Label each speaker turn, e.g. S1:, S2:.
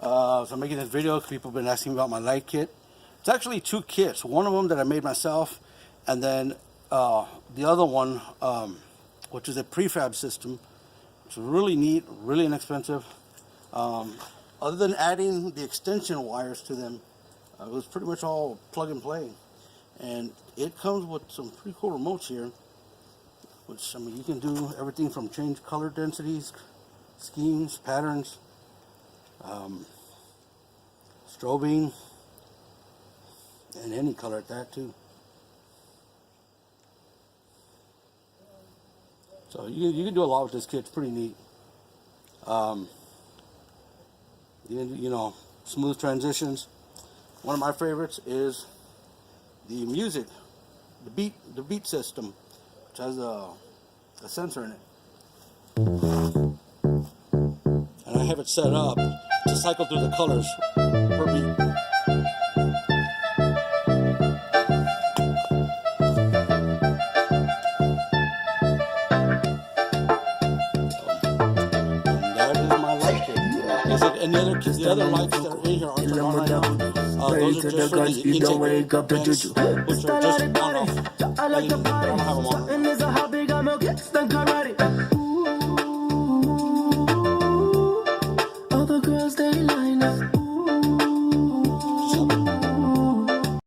S1: So I'm making this video because people have been asking me about my light kit. It's actually two kits. One of them that I made myself, and then the other one, which is a prefab system. It's really neat, really inexpensive. Other than adding the extension wires to them, it was pretty much all plug and play. And it comes with some pretty cool remotes here, which, I mean, you can do everything from change color densities, schemes, patterns, strobing, and any color at that too. So you can do a lot with this kit. It's pretty neat. You know, smooth transitions. One of my favorites is the music, the beat system, which has a sensor in it. And I have it set up to cycle through the colors per beat. The other lights that are in here aren't on right now. Those are just for the intake bands, which are just on off. I don't have them on.